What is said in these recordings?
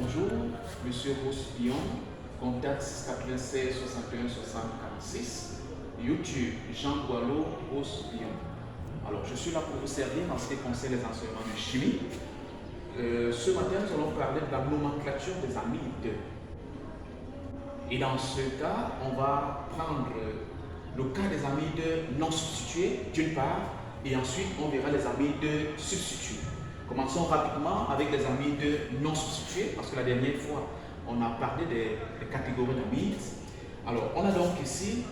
bonjour, Monsieur Roussillon, contact 696 61 60 46, YouTube Jean Boileau Roussillon. Alors, je suis là pour vous servir en ce qui concerne les enseignements de chimie. Ce matin, nous allons parler de la nomenclature des amides. Et dans ce cas, on va prendre le cas des amides non substitués, d'une part, et ensuite on verra les amides substitués. Commençons rapidement avec les amides non substitués, parce que la dernière fois, on a parlé des catégories d'amides. Alors, on a donc ici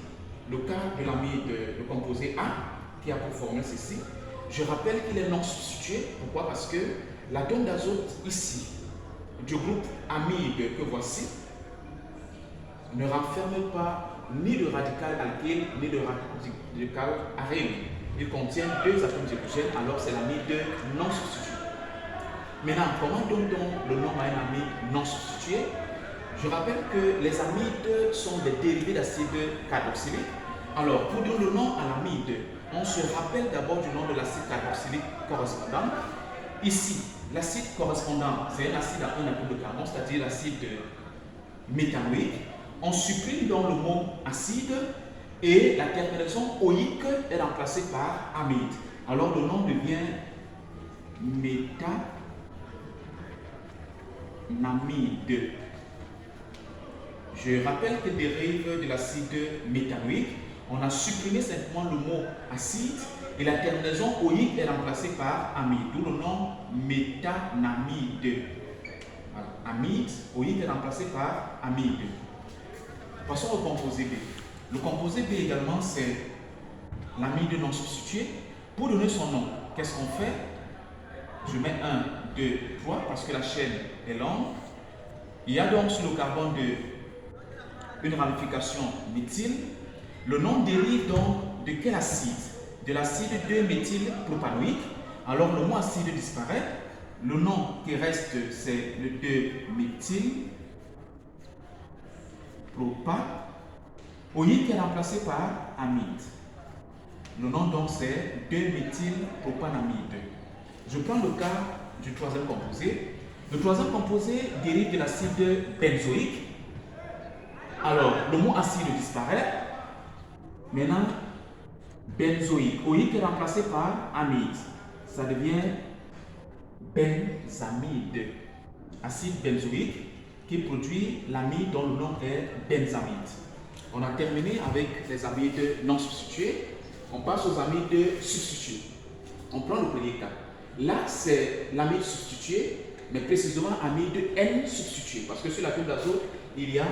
le cas de l'amide, le composé A, qui a pour formule ceci. Je rappelle qu'il est non substitué. Pourquoi? Parce que l'atome d'azote ici, du groupe amide que voici, ne renferme pas ni de radical alkyle, ni de radical arène. Il contient deux atomes d'hydrogène, alors c'est l'amide non substitué. Maintenant, comment donne-t-on le nom à un amide non substitué? Je rappelle que les amides sont des dérivés d'acide carboxylique. Alors, pour donner le nom à l'amide, on se rappelle d'abord du nom de l'acide carboxylique correspondant. Ici, l'acide correspondant, c'est un acide à un atome de carbone, c'est-à-dire l'acide méthanoïque. On supprime donc le mot acide et la terminaison oïque est remplacée par amide. Alors, le nom devient méthanamide. Je rappelle qu'il dérive de l'acide méthanoïque. On a supprimé simplement le mot acide et la terminaison oïque est remplacée par amide, d'où le nom méthanamide. Voilà. Amide, oïque est remplacé par amide. Passons au composé B. Le composé B également, c'est l'amide non substitué. Pour donner son nom, qu'est-ce qu'on fait? Je mets 1, 2, 3 parce que la chaîne est longue. Il y a donc sur le carbone une ramification méthyle. Le nom dérive donc de quel acide? De l'acide 2-méthylpropanoïque. Alors le mot acide disparaît. Le nom qui reste, c'est le 2-méthylpropanoïque. Oïque est remplacé par amide. Le nom donc c'est 2-méthylpropanamide. Je prends le cas du troisième composé. Le troisième composé dérive de l'acide benzoïque. Alors, le mot acide disparaît. Maintenant, benzoïque. Oïque est remplacé par amide. Ça devient benzamide. Acide benzoïque qui produit l'amide dont le nom est benzamide. On a terminé avec les amides non substitués. On passe aux amides substitués. On prend le premier cas. Là, c'est l'amide substitué, mais précisément amide N substitué. Parce que sur l'atome d'azote, il y a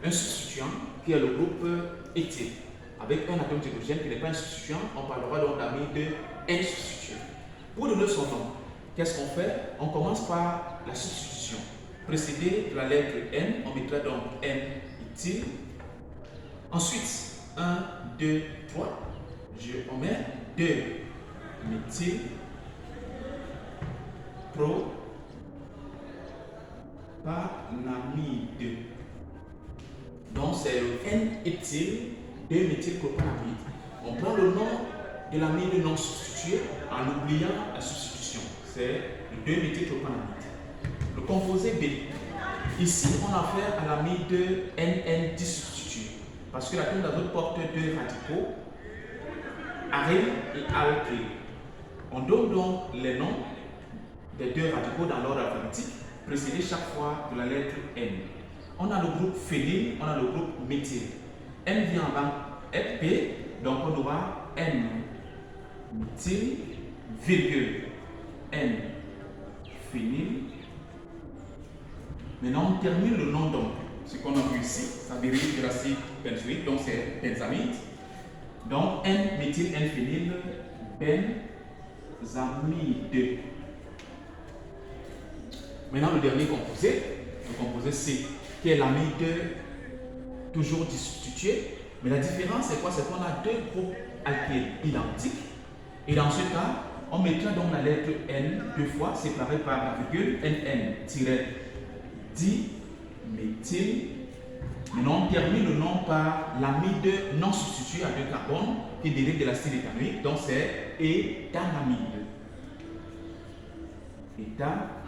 un substituant qui est le groupe éthyle. Avec un atome d'hydrogène qui n'est pas un substituant, on parlera donc d'amide N substitué. Pour donner son nom, qu'est-ce qu'on fait? On commence par la substitution. Précédé de la lettre N, on mettra donc N éthyle. Ensuite, 1, 2, 3, on met 2 méthyle propanamide. Donc c'est le N-éthyle 2-méthylpropanamide. On prend le nom de l'amide non substitué en oubliant la substitution. C'est le 2-méthylpropanamide. Le composé B. Ici, on a affaire à l'amide NN substitué. Parce que l'atome d'azote porte deux radicaux, arène et alkyle. On donne donc les noms des deux radicaux dans l'ordre alphabétique, précédés chaque fois de la lettre N. On a le groupe phényl, on a le groupe méthyle. N vient avant P, donc on aura N méthyle, virgule, N phényl. Maintenant, on termine le nom donc. Ce qu'on a vu ici, ça dérive de l'acide benzoïque, donc c'est benzamide. Donc N méthyle, N phényl, benzamide. Maintenant, le dernier composé, le composé C, qui est l'amide toujours substitué. Mais la différence, c'est quoi? C'est qu'on a deux groupes alkyles identiques. Et dans ce cas, on mettra donc la lettre N deux fois, séparée par la virgule, NN-diméthyle. Maintenant, on termine le nom par l'amide non substitué à deux carbones qui dérive de l'acide éthanoïque. Donc, c'est éthanamide. Éthanamide.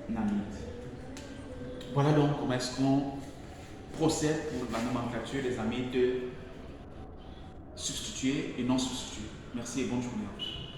Namid. Voilà donc comment est-ce qu'on procède pour la nomenclature, les amis, de substituer et non substituer. Merci et bonne journée.